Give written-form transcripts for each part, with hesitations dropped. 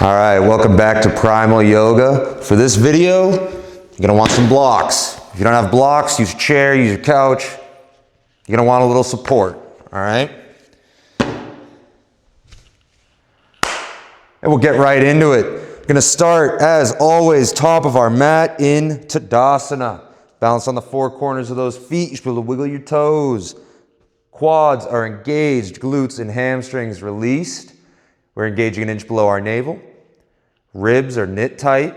All right, welcome back to Primal Yoga. For this video, you're gonna want some blocks. If you don't have blocks, use a chair, use your couch. You're gonna want a little support, all right? And we'll get right into it. We're gonna start, as always, top of our mat in Tadasana. Balance on the four corners of those feet. You should be able to wiggle your toes. Quads are engaged, glutes and hamstrings released. We're engaging an inch below our navel. Ribs are knit tight.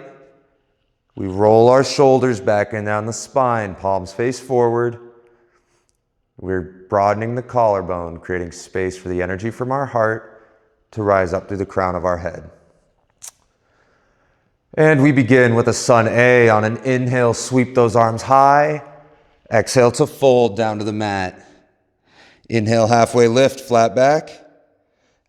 We roll our shoulders back and down the spine, palms face forward. We're broadening the collarbone, creating space for the energy from our heart to rise up through the crown of our head. And we begin with a sun A. On an inhale, sweep those arms high. Exhale to fold down to the mat. Inhale, halfway lift, flat back.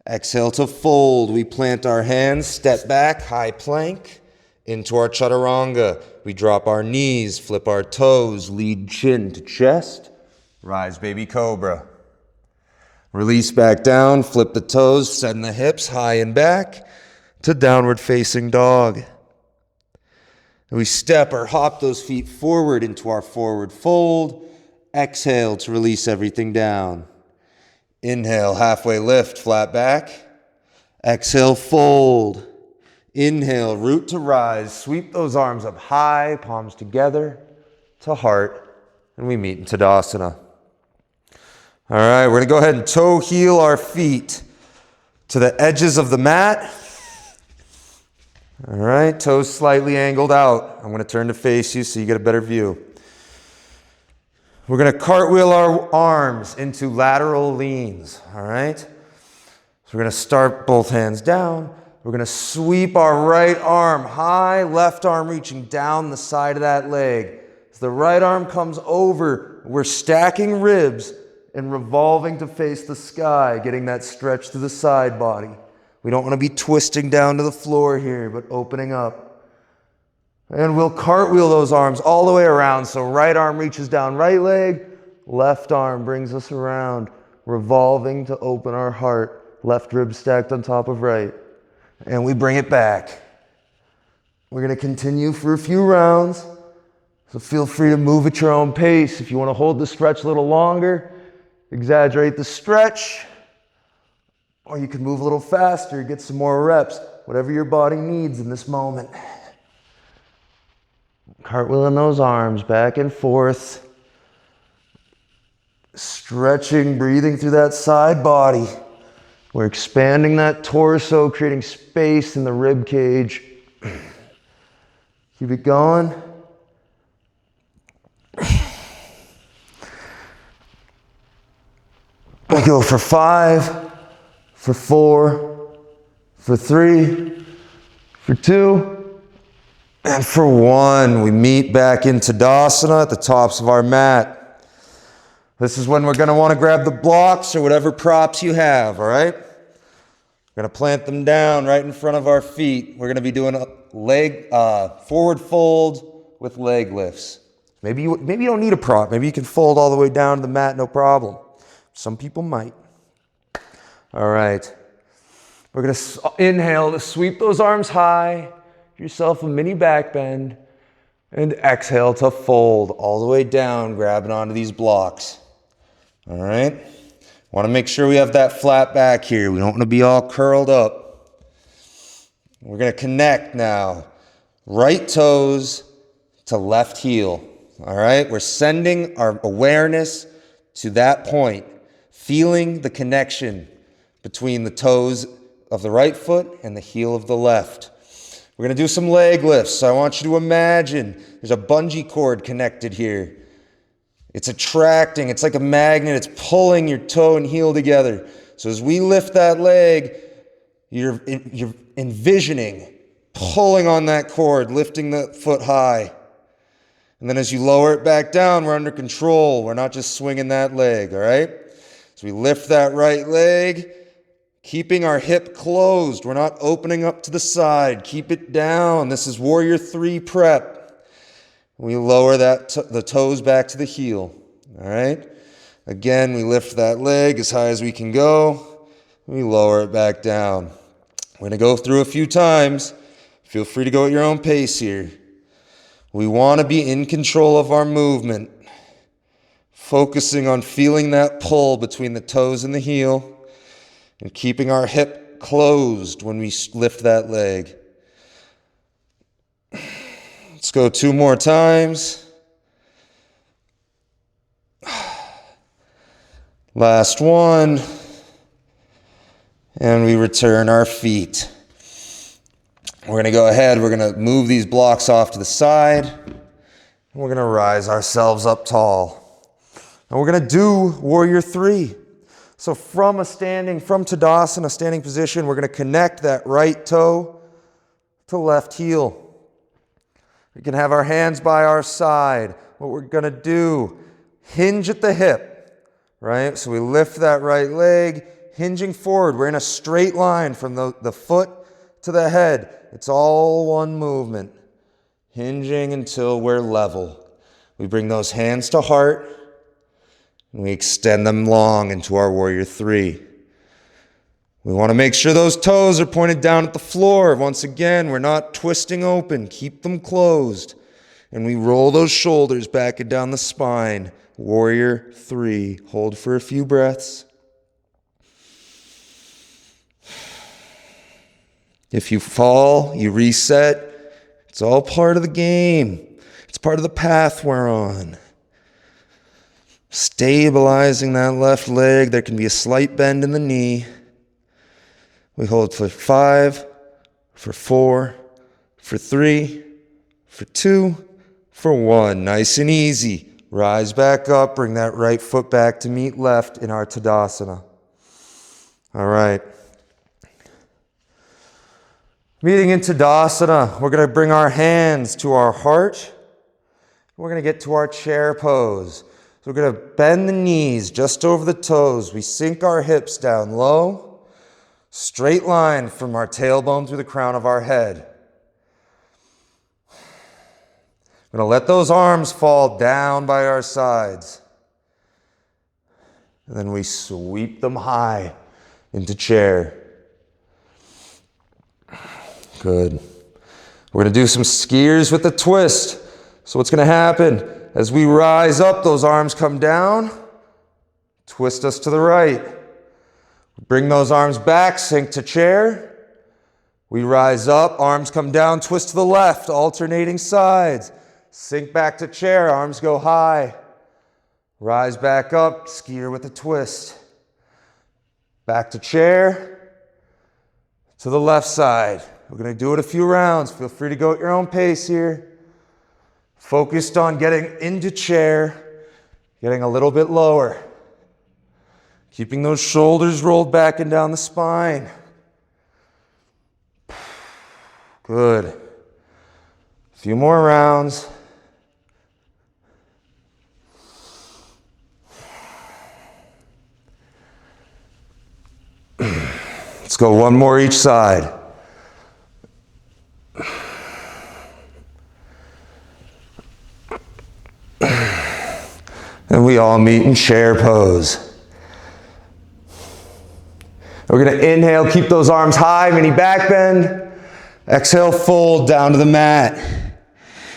Exhale to fold. We plant our hands, step back, high plank, into our chaturanga. We drop our knees, flip our toes, lead chin to chest, rise baby cobra. Release back down, flip the toes, send the hips high and back to downward facing dog. And we step or hop those feet forward into our forward fold. Exhale to release everything down. Inhale, halfway lift, flat back. Exhale, fold. Inhale, root to rise. Sweep those arms up high, palms together to heart, and we meet in Tadasana. All right, we're gonna go ahead and toe heel our feet to the edges of the mat. All right, toes slightly angled out. I'm gonna turn to face you so you get a better view. We're gonna cartwheel our arms into lateral leans, all right? So we're gonna start both hands down. We're gonna sweep our right arm high, left arm reaching down the side of that leg. As the right arm comes over, we're stacking ribs and revolving to face the sky, getting that stretch to the side body. We don't wanna be twisting down to the floor here, but opening up. And we'll cartwheel those arms all the way around. So right arm reaches down right leg, left arm brings us around, revolving to open our heart, left rib stacked on top of right. And we bring it back. We're gonna continue for a few rounds. So feel free to move at your own pace. If you wanna hold the stretch a little longer, exaggerate the stretch, or you can move a little faster, get some more reps, whatever your body needs in this moment. Cartwheeling those arms back and forth. Stretching, breathing through that side body. We're expanding that torso, creating space in the rib cage. Keep it going. We go for 5, for 4, for 3, for 2, and for 1. We meet back in Tadasana at the tops of our mat. This is when we're gonna wanna grab the blocks or whatever props you have, all right? We're gonna plant them down right in front of our feet. We're gonna be doing a leg, forward fold with leg lifts. Maybe you don't need a prop. Maybe you can fold all the way down to the mat, no problem. Some people might. All right. We're gonna inhale to sweep those arms high. Give yourself a mini back bend, and exhale to fold all the way down, grabbing onto these blocks. All right? Want to make sure we have that flat back here. We don't want to be all curled up. We're going to connect now. Right toes to left heel. All right? We're sending our awareness to that point, feeling the connection between the toes of the right foot and the heel of the left. We're gonna do some leg lifts. So I want you to imagine there's a bungee cord connected here. It's attracting, it's like a magnet, it's pulling your toe and heel together. So as we lift that leg, you're envisioning pulling on that cord, lifting the foot high. And then as you lower it back down, we're under control. We're not just swinging that leg, all right? So we lift that right leg, keeping our hip closed. We're not opening up to the side. Keep it down. This is Warrior 3 prep. We lower the toes back to the heel. All right? Again, we lift that leg as high as we can go. We lower it back down. We're going to go through a few times. Feel free to go at your own pace here. We want to be in control of our movement, focusing on feeling that pull between the toes and the heel, and keeping our hip closed when we lift that leg. Let's go 2 more times. Last one. And we return our feet. We're going to go ahead. We're going to move these blocks off to the side. And we're going to rise ourselves up tall. And we're going to do Warrior 3. So from Tadasana, standing position, we're going to connect that right toe to left heel. We can have our hands by our side. What we're going to do, hinge at the hip, right? So we lift that right leg, hinging forward. We're in a straight line from the foot to the head. It's all one movement. Hinging until we're level. We bring those hands to heart, and we extend them long into our Warrior 3. We want to make sure those toes are pointed down at the floor. Once again, we're not twisting open. Keep them closed. And we roll those shoulders back and down the spine. Warrior 3. Hold for a few breaths. If you fall, you reset. It's all part of the game. It's part of the path we're on. Stabilizing that left leg. There can be a slight bend in the knee. We hold for 5, for 4, for 3, for 2, for 1. Nice and easy. Rise back up. Bring that right foot back to meet left in our Tadasana. All right. Meeting in Tadasana, we're going to bring our hands to our heart. We're going to get to our chair pose. So we're going to bend the knees just over the toes. We sink our hips down low. Straight line from our tailbone through the crown of our head. We're going to let those arms fall down by our sides. And then we sweep them high into chair. Good. We're going to do some skiers with the twist. So what's going to happen? As we rise up, those arms come down. Twist us to the right. Bring those arms back, sink to chair. We rise up, arms come down, twist to the left, alternating sides. Sink back to chair, arms go high. Rise back up, skier with a twist. Back to chair, to the left side. We're going to do it a few rounds. Feel free to go at your own pace here. Focused on getting into chair, getting a little bit lower. Keeping those shoulders rolled back and down the spine. Good. A few more rounds. Let's go one more each side. And we all meet in chair pose. We're going to inhale, keep those arms high, mini back bend. Exhale, fold down to the mat.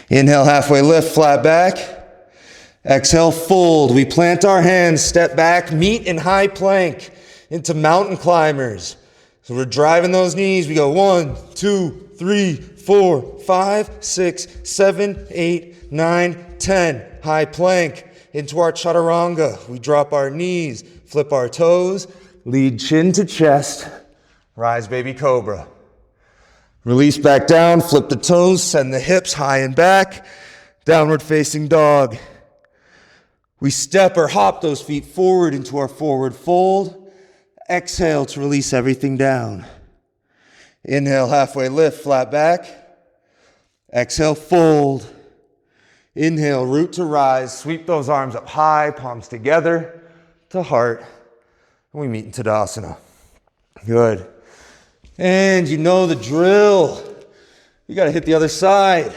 Inhale, halfway lift, flat back. Exhale, fold. We plant our hands, step back, meet in high plank into mountain climbers. So we're driving those knees. We go 1, 2, 3, 4, 5, 6, 7, 8, 9, 10. High plank into our chaturanga. We drop our knees, flip our toes. Lead chin to chest, rise baby cobra. Release back down, flip the toes, send the hips high and back, downward facing dog. We step or hop those feet forward into our forward fold. Exhale to release everything down. Inhale, halfway lift, flat back. Exhale, fold. Inhale, root to rise, sweep those arms up high, palms together to heart. We meet in Tadasana. Good. And you know the drill. You got to hit the other side.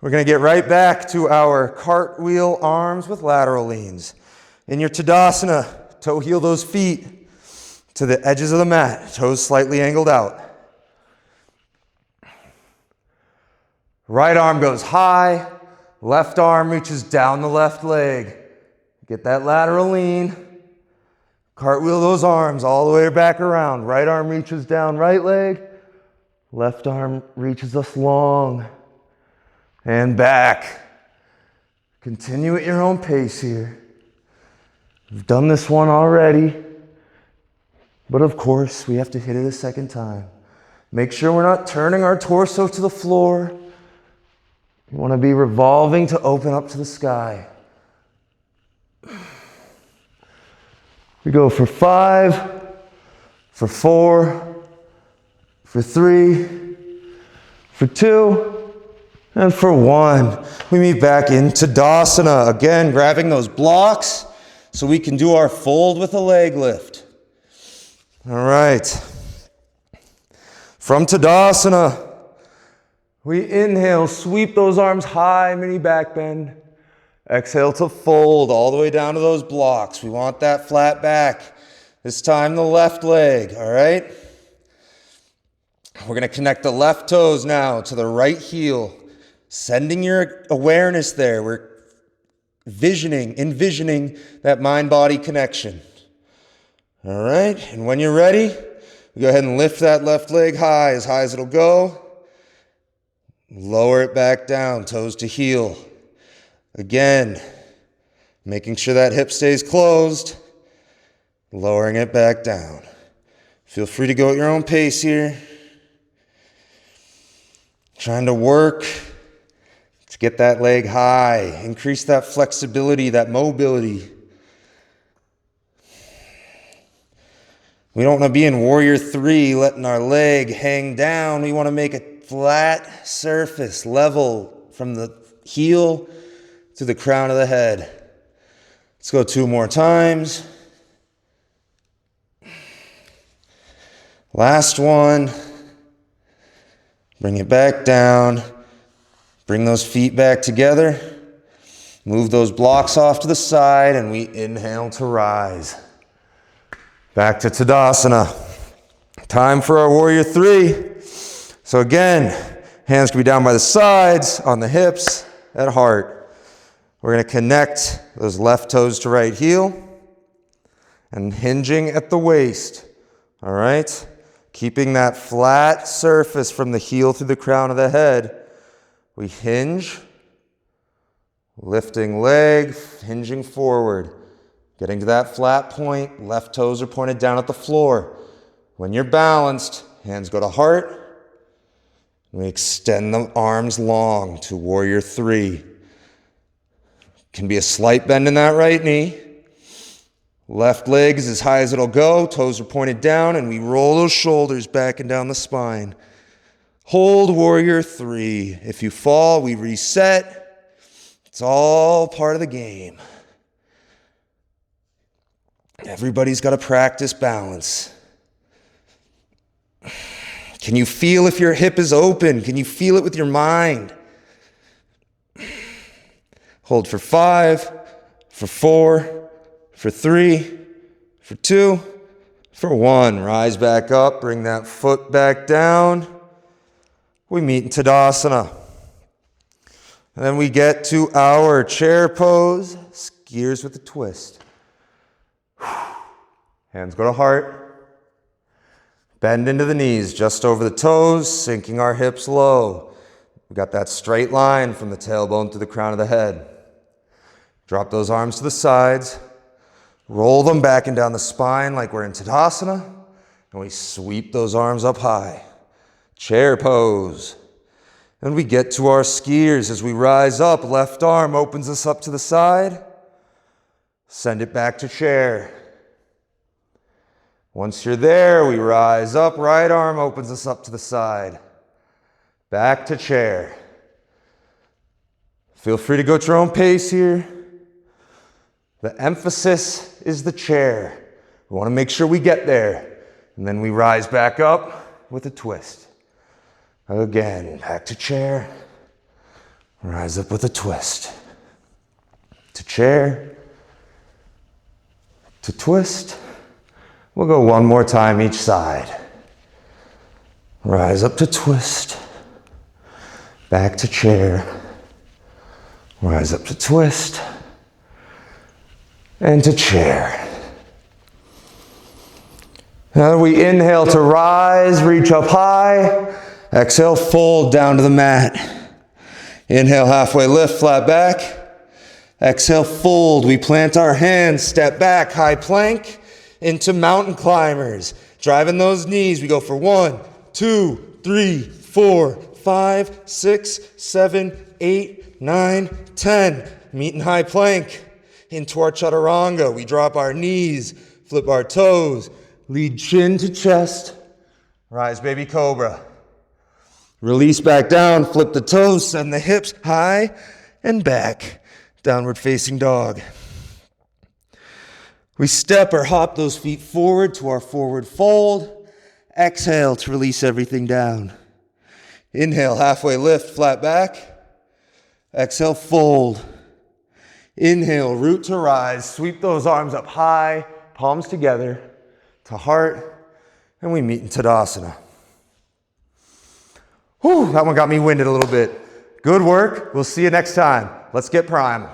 We're going to get right back to our cartwheel arms with lateral leans. In your Tadasana, toe heel those feet. to the edges of the mat, toes slightly angled out. Right arm goes high, left arm reaches down the left leg. Get that lateral lean. Cartwheel those arms all the way back around. Right arm reaches down right leg. Left arm reaches us long. And back. Continue at your own pace here. We've done this one already. But of course, we have to hit it a second time. Make sure we're not turning our torso to the floor. You want to be revolving to open up to the sky. We go for 5, for 4, for 3, for 2, and for 1. We meet back in Tadasana. Again, grabbing those blocks so we can do our fold with a leg lift. All right. From Tadasana, we inhale, sweep those arms high, mini back bend. Exhale to fold all the way down to those blocks. We want that flat back. This time the left leg, all right? We're going to connect the left toes now to the right heel. Sending your awareness there. We're envisioning that mind-body connection. All right, and when you're ready, we go ahead and lift that left leg high as it'll go. Lower it back down, toes to heel. Again, making sure that hip stays closed, lowering it back down. Feel free to go at your own pace here. Trying to work to get that leg high, increase that flexibility, that mobility. We don't want to be in Warrior 3, letting our leg hang down. We want to make a flat surface, level from the heel to the crown of the head. Let's go 2 more times. Last one. Bring it back down. Bring those feet back together. Move those blocks off to the side, and we inhale to rise. Back to Tadasana. Time for our Warrior 3. So again, hands can be down by the sides, on the hips, at heart. We're going to connect those left toes to right heel and hinging at the waist. All right? Keeping that flat surface from the heel through the crown of the head. We hinge, lifting leg, hinging forward. Getting to that flat point, left toes are pointed down at the floor. When you're balanced, hands go to heart. We extend the arms long to Warrior 3. Can be a slight bend in that right knee. Left leg is as high as it'll go. Toes are pointed down, and we roll those shoulders back and down the spine. Hold Warrior 3. If you fall, we reset. It's all part of the game. Everybody's got to practice balance. Can you feel if your hip is open? Can you feel it with your mind? Hold for 5, for 4, for 3, for 2, for 1. Rise back up, bring that foot back down. We meet in Tadasana. And then we get to our chair pose, skiers with a twist. Hands go to heart. Bend into the knees, just over the toes, sinking our hips low. We got that straight line from the tailbone to the crown of the head. Drop those arms to the sides. Roll them back and down the spine like we're in Tadasana. And we sweep those arms up high. Chair pose. And we get to our skiers as we rise up. Left arm opens us up to the side. Send it back to chair. Once you're there, we rise up. Right arm opens us up to the side. Back to chair. Feel free to go at your own pace here. The emphasis is the chair. We want to make sure we get there. And then we rise back up with a twist. Again, back to chair. Rise up with a twist. To chair. To twist. We'll go one more time each side. Rise up to twist. Back to chair. Rise up to twist. And to chair. Now we inhale to rise, reach up high. Exhale, fold down to the mat. Inhale, halfway lift, flat back. Exhale, fold. We plant our hands, step back, high plank into mountain climbers. Driving those knees, we go for 1, 2, 3, 4, 5, 6, 7, 8, 9, 10. Meet in high plank into our chaturanga. We drop our knees, flip our toes, lead chin to chest, rise baby cobra. Release back down, flip the toes, send the hips high and back, downward facing dog. We step or hop those feet forward to our forward fold. Exhale to release everything down. Inhale, halfway lift, flat back. Exhale, fold. Inhale, root to rise. Sweep those arms up high, palms together to heart, and we meet in Tadasana. Whew, that one got me winded a little bit. Good work. We'll see you next time. Let's get primal.